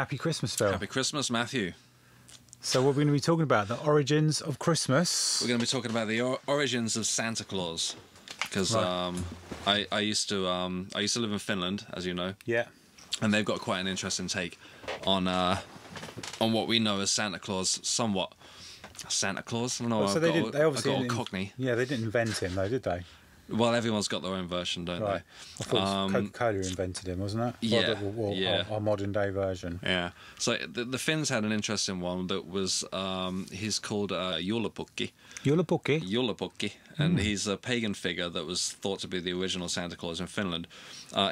Happy Christmas, Phil. Happy Christmas, Matthew. So what are we going to be talking about? The origins of Christmas. We're going to be talking about the origins of Santa Claus, because right. I used to live in Finland, as you know. Yeah. And they've got quite an interesting take on what we know as Santa Claus. Somewhat Santa Claus. I don't know. Well, so they obviously got a Cockney. Yeah, they didn't invent him though, did they? Well, everyone's got their own version, don't right. they? I thought Coca-Cola invented him, wasn't it? Yeah, yeah. Our modern day version. Yeah. So the Finns had an interesting one that was he's called Joulupukki. Joulupukki, and he's a pagan figure that was thought to be the original Santa Claus in Finland.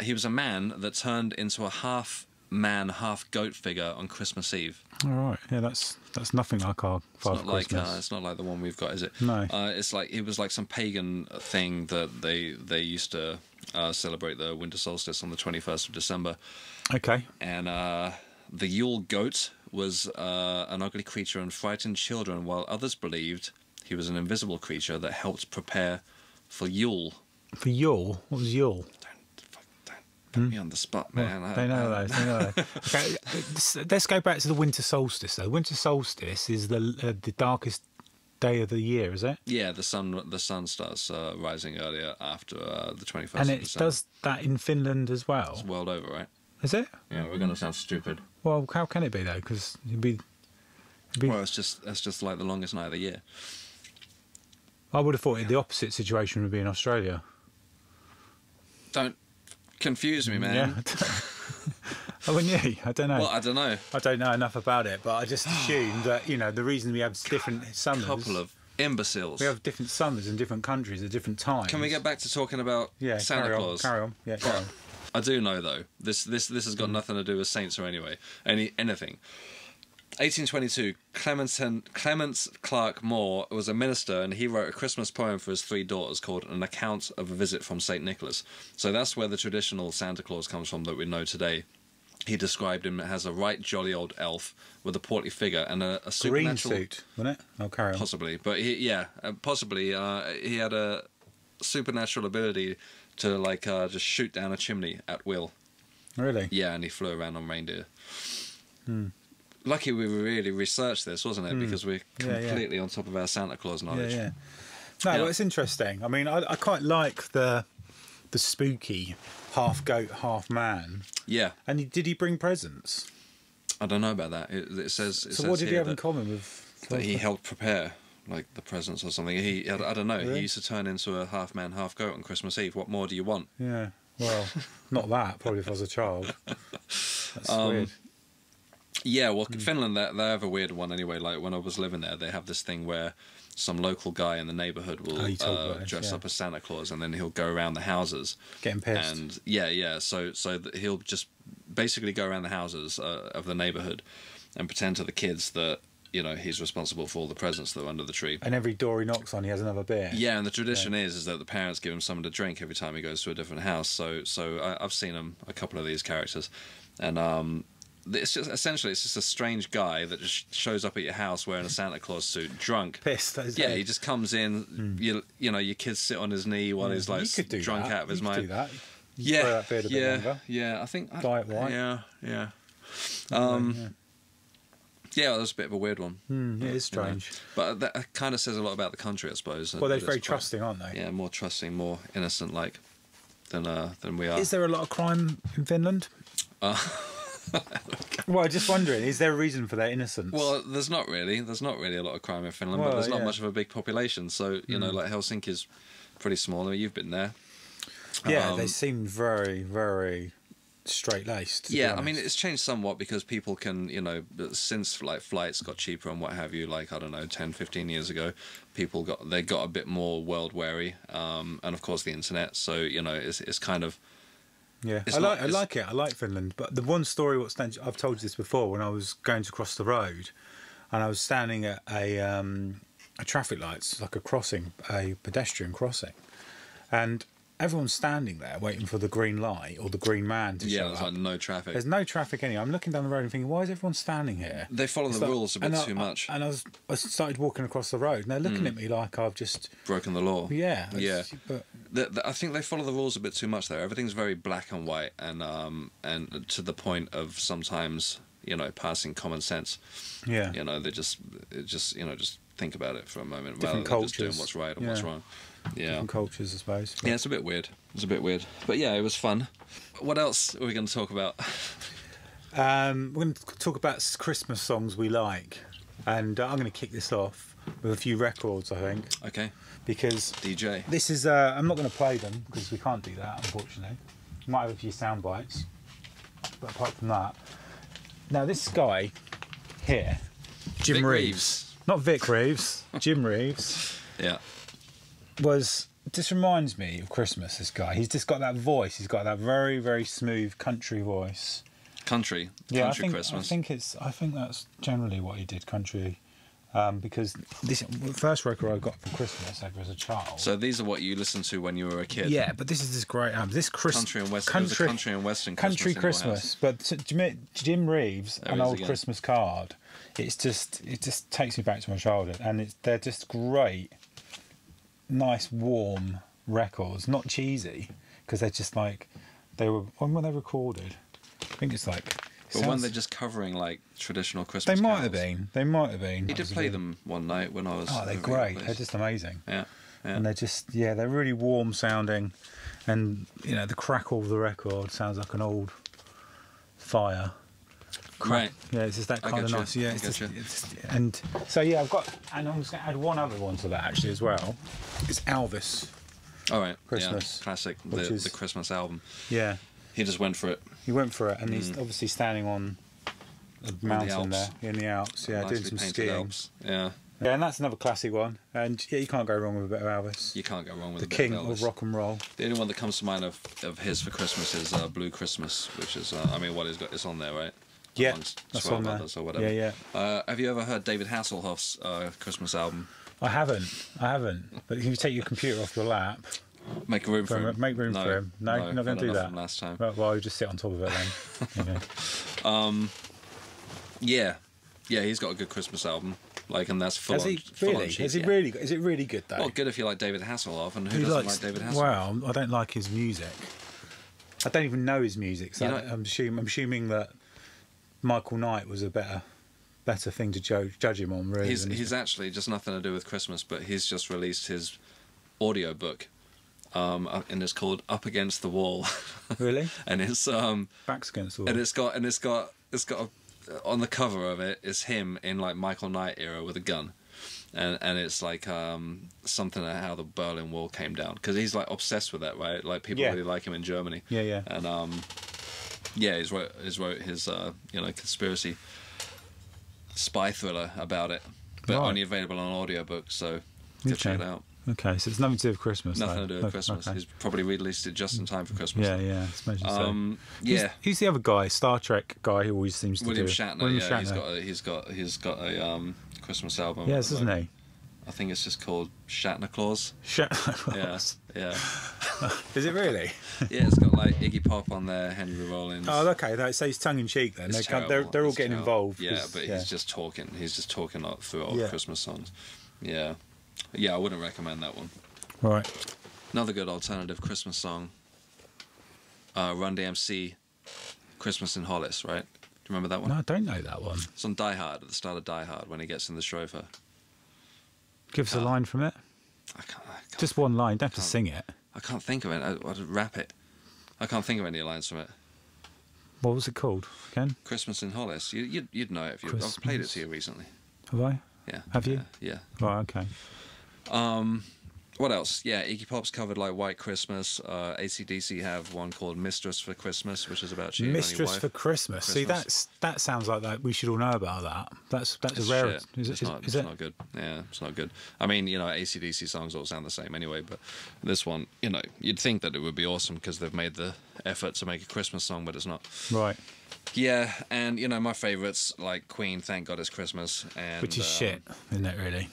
He was a man that turned into a half-man, half-goat figure on Christmas Eve. All right. Yeah, that's nothing like our Father Christmas. It's not like the one we've got, is it? No. It's like it was like some pagan thing that they used to celebrate the winter solstice on the 21st of December. Okay. And the Yule goat was an ugly creature and frightened children, while others believed he was an invisible creature that helped prepare for Yule. For Yule? What was Yule? Put me on the spot, man. Well, they know those. Okay, let's go back to the winter solstice, though. Winter solstice is the darkest day of the year, is it? Yeah, the sun starts rising earlier after the 21st. And of it December. does that in Finland as well. It's world over, right? Is it? Yeah, we're gonna sound stupid. Well, how can it be though? Because it'd be. Well, it's just like the longest night of the year. I would have thought the opposite situation would be in Australia. Don't confuse me, man. Yeah. Oh, wouldn't you? I don't know. Well, I don't know. I don't know enough about it, but I just assumed that, the reason we have different summers. Couple of imbeciles. We have different summers in different countries at different times. Can we get back to talking about Santa Claus? Carry on. Yeah, carry on. I do know though. This has got nothing to do with saints or anything. 1822, Clements Clark Moore was a minister, and he wrote a Christmas poem for his 3 daughters called An Account of a Visit from St. Nicholas. So that's where the traditional Santa Claus comes from that we know today. He described him as a right jolly old elf with a portly figure and a supernatural... Green suit, wasn't it? Oh, carry on. Possibly. But he had a supernatural ability to just shoot down a chimney at will. Really? Yeah, and he flew around on reindeer. Lucky we really researched this, wasn't it? Because we're completely on top of our Santa Claus knowledge. Yeah. No, well, it's interesting. I mean, I quite like the spooky half goat, half man. Yeah. And did he bring presents? I don't know about that. It says. So what did he have in common with? That he helped prepare the presents or something. I don't know. Really? He used to turn into a half man, half goat on Christmas Eve. What more do you want? Yeah. Well, not that. Probably if I was a child. That's weird. Yeah, well, Finland, they have a weird one anyway. Like, when I was living there, they have this thing where some local guy in the neighbourhood will dress up as Santa Claus, and then he'll go around the houses. Getting pissed. And, so he'll just basically go around the houses of the neighbourhood and pretend to the kids that, he's responsible for all the presents that are under the tree. And every door he knocks on, he has another beer. Yeah, and the tradition is that the parents give him something to drink every time he goes to a different house. So I've seen a couple of these characters. And... it's just a strange guy that just shows up at your house wearing a Santa Claus suit, drunk. Pissed. Yeah, he just comes in. Your kids sit on his knee while he's drunk out of his mind. You could do that. Yeah, that beard a bit longer. Yeah. I think Diet white. Yeah. Yeah, that was a bit of a weird one. It is strange, but that kind of says a lot about the country, I suppose. Well, they're very trusting, aren't they? Yeah, more trusting, more innocent, than we are. Is there a lot of crime in Finland? Well, just wondering, is there a reason for their innocence? Well, there's not really a lot of crime in Finland, but there's not much of a big population. So, Helsinki's pretty small. I mean, you've been there. Yeah, they seem very, very straight-laced. Yeah, I mean, it's changed somewhat because people can, since flights got cheaper and what have you, 10, 15 years ago, they got a bit more world-wary, and of course the internet. So, it's kind of... Yeah, I like it. I like Finland. But the one story, I've told you this before, when I was going to cross the road, and I was standing at a traffic lights, like a pedestrian crossing, and everyone's standing there waiting for the green light or the green man to show up. Yeah, there's no traffic. There's no traffic anywhere. I'm looking down the road and thinking, why is everyone standing here? They follow the rules a bit too much. And I started walking across the road, and they're looking at me like I've just... broken the law. Yeah. But I think they follow the rules a bit too much there. Everything's very black and white, and to the point of sometimes... you know, passing common sense. Yeah. You know, just think about it for a moment. Different rather than just cultures. doing what's right and what's wrong. Yeah. Different cultures, I suppose. Yeah, it's a bit weird. But yeah, it was fun. What else are we going to talk about? We're going to talk about Christmas songs we like, and I'm going to kick this off with a few records, I think. Okay. Because DJ. this is I'm not going to play them because we can't do that, unfortunately. We might have a few sound bites, but apart from that, now this guy here, Jim Vic Reeves, not Vic Reeves, Jim Reeves. Yeah. Just reminds me of Christmas. This guy, he's just got that voice. He's got that very, very smooth country voice. Country Christmas. I think that's generally what he did, country. Because this first record I got for Christmas ever as a child. So these are what you listened to when you were a kid. Yeah, but this is this great album. This country and western. Country and western. Country Christmas. But Jim Reeves, an old Christmas card. It just takes me back to my childhood, and they're just great, nice, warm records. Not cheesy, because they're just like when were they recorded? I think it's like. But when they're just covering like traditional Christmas They might carols. have been. He did play them one night when I was. Oh, they're great. They're just amazing. Yeah. And they're really warm sounding, and you know the crackle of the record sounds like an old fire. Right. Yeah, it's just that kind of nice. Yeah, and so I'm just going to add one other one to that actually as well. It's Elvis. All right. Christmas. Yeah, classic. The Christmas album. Yeah. He just went for it. He went for it, and he's obviously standing on a mountain there in the Alps. Yeah, doing some skiing. Alps. Yeah. Yeah, and that's another classic one. And yeah, you can't go wrong with a bit of Elvis. You can't go wrong with the king of rock and roll. The only one that comes to mind of his for Christmas is Blue Christmas, which is it's on there, right? Yeah, that's on there. Or whatever. Yeah. Have you ever heard David Hasselhoff's Christmas album? I haven't. But if you take your computer off your lap. Make room for him. Make room for him. No, you're not going to do that. From last time. Well, you just sit on top of it then. Okay. Yeah, he's got a good Christmas album. And that's full on. Is it really good though? Well, good if you like David Hasselhoff, and who doesn't like David Hasselhoff? Well, I don't like his music. I don't even know his music, so I'm assuming that Michael Knight was a better thing to judge him on. Really, he's actually just nothing to do with Christmas, but he's just released his audio book. And it's called Up Against the Wall. Really? And it's Backs Against the Wall. And it's got on the cover of it is him in like Michael Knight era with a gun, and it's like something about how the Berlin Wall came down, because he's like obsessed with that, right? Like people really like him in Germany. Yeah. And he's wrote his conspiracy spy thriller about it, but only available on audiobook, so go check it out. Okay, so it's nothing to do with Christmas. Nothing to do with Christmas. Okay. He's probably released it just in time for Christmas. Yeah, I suppose so. Yeah. Who's the other guy? Star Trek guy who always seems to William do Shatner. William Yeah, Shatner. he's got a Christmas album. Yes, isn't he? I think it's just called ShatnerClaus. ShatnerClaus. Yeah. Is it really? Yeah, it's got like Iggy Pop on there, Henry Rollins. Oh, okay. So he's tongue in cheek then. They're all getting involved. Yeah, but he's just talking. He's just talking through old Christmas songs. Yeah. I wouldn't recommend that one. Right. Another good alternative Christmas song. Run DMC, Christmas in Hollis, right? Do you remember that one? No, I don't know that one. It's on Die Hard, at the start of Die Hard, when he gets in the chauffeur. Give us a line from it. I can't. Just one line, don't have to sing it. I can't think of it. I'd rap it. I can't think of any lines from it. What was it called, Ken? Christmas in Hollis. You'd know it if I've played it to you recently. Have I? Yeah. Have you? Yeah. Right, okay. What else? Yeah, Iggy Pop's covered like White Christmas. AC/DC have one called Mistress for Christmas, which is about you. Mistress for Christmas. See, that sounds like that. We should all know about that. That's a rare. It's not good. Yeah, it's not good. I mean, AC/DC songs all sound the same anyway, but this one, you'd think that it would be awesome because they've made the effort to make a Christmas song, but it's not. Right. Yeah, and my favourites like Queen, Thank God It's Christmas, and which is shit, isn't it? Really.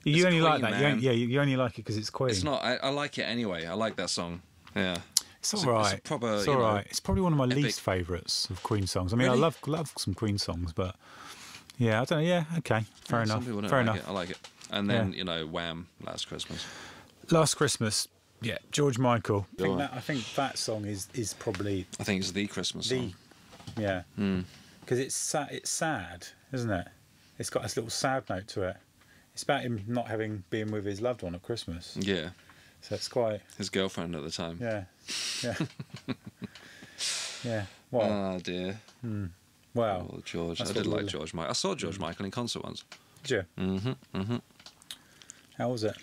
You only Queen, like that. Man. You only like it because it's Queen. It's not. I like it anyway. I like that song. Yeah. It's all right. It's all right. It's probably one of my least favourites of Queen songs. I mean, really? I love some Queen songs, but yeah, I don't know. Yeah, okay, fair enough. Fair enough. I like it. And then Wham! Last Christmas. Last Christmas. Yeah, George Michael. I think that song is probably. I think it's the Christmas song. Yeah. because it's sad, isn't it? It's got this little sad note to it. It's about him not being with his loved one at Christmas. Yeah. So it's quite... His girlfriend at the time. Yeah. Yeah. Yeah. Well, Oh, dear. Wow. Oh, George. That's I did what like George Michael. I saw George Michael in concert once. Did you? Mm-hmm. Mm-hmm. How was it?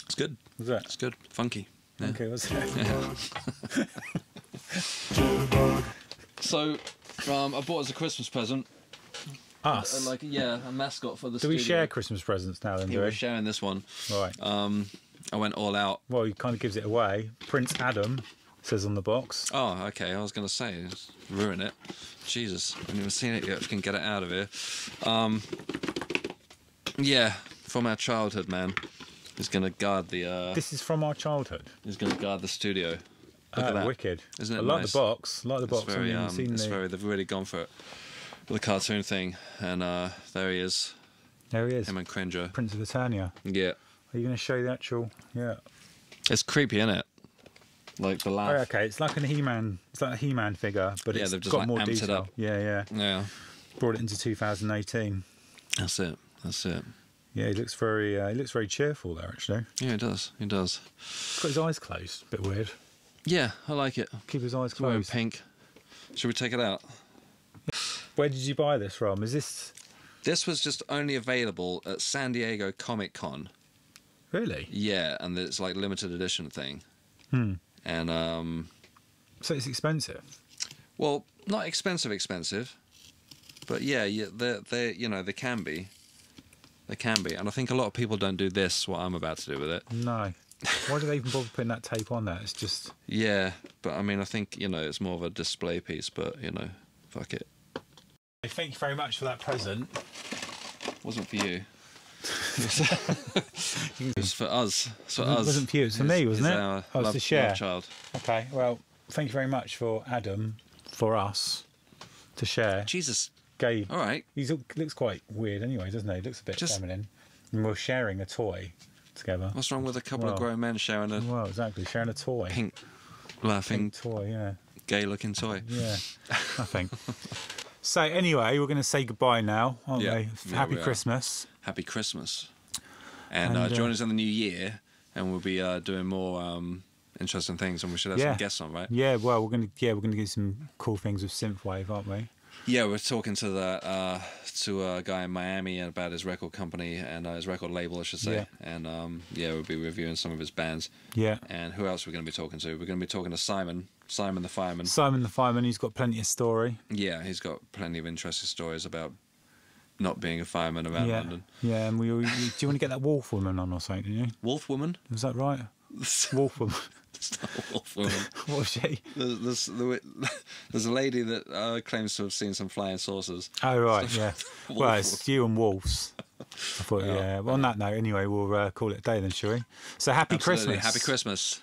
It's good. Was it? It's good. Funky. Yeah. Okay, was it? Yeah. So, I bought as a Christmas present. Us? A mascot for the Do studio. we share Christmas presents now then, Yeah, do we're we? sharing this one. Right. I went all out. Well, he kind of gives it away. Prince Adam says on the box. Oh, okay. I was going to say, just ruin it. Jesus, I haven't even seen it yet. We can get it out of here. Yeah, from our childhood, man. He's going to guard the... This is from our childhood. He's going to guard the studio. Look at that. Wicked. Isn't it I like nice? the box. I like the box. It's very, I haven't seen they've really gone for it. The cartoon thing. And there he is. There he is. Him and Cringer. Prince of Eternia. Yeah. Are you going to show the actual... Yeah. It's creepy, isn't it? Like the laugh. Oh, okay. It's like a He-Man. It's like a He-Man figure, but Yeah, it's they've just, got like, more amped it detail. up. Yeah. Yeah. Brought it into 2018. That's it. Yeah, he looks very cheerful there, actually. Yeah, he does. He's got his eyes closed. Bit weird. Yeah, I like it. Keep his eyes It's wearing closed. pink. Should we take it out? Where did you buy this from? Is this... This was just only available at San Diego Comic Con. Really? Yeah, and it's like limited edition thing. And So it's expensive? well, not expensive, but yeah, they can be. They can be, and I think a lot of people don't do this. What I'm about to do with it. No. Why do they even bother putting that tape on there? It's just... Yeah, but I mean, I think it's more of a display piece, but fuck it. Thank you very much for that present. Wasn't for you. It's for us. It's for It us. wasn't for you, it's for me, wasn't it? Our Oh, it's to share. love child. Okay, well, thank you very much for Adam, for us, to share. Jesus. Gay. All right. He looks quite weird anyway, doesn't he? He looks a bit feminine. And we're sharing a toy together. What's wrong with a couple of grown men sharing a Well, exactly, sharing a toy. pink, laughing, Pink toy, yeah. gay-looking toy? Yeah, nothing. So anyway, we're going to say goodbye now, aren't Yeah. we? Yeah, Happy we are. Christmas. Happy Christmas. And, And, join us in the new year, and we'll be doing more interesting things, and we should have some guests on, right? Yeah, well, we're going to do some cool things with synthwave, aren't we? Yeah, we're talking to a guy in Miami about his record company and his record label, I should say. Yeah. And we'll be reviewing some of his bands. Yeah. And who else are we going to be talking to? We're going to be talking to Simon the Fireman. Simon the Fireman, he's got plenty of story. Yeah, he's got plenty of interesting stories about not being a fireman around London. Yeah, and do you want to get that Wolf Woman on or something, didn't you? Wolf Woman? Was that right? Wolf Woman. It's not a Wolf Woman. What was she? There's a lady that claims to have seen some flying saucers. Oh, right, yeah. Wolf Well, it's you and wolves. I thought, yeah. Well, on that note, anyway, we'll call it a day then, shall we? So happy Absolutely. Christmas. Happy Christmas.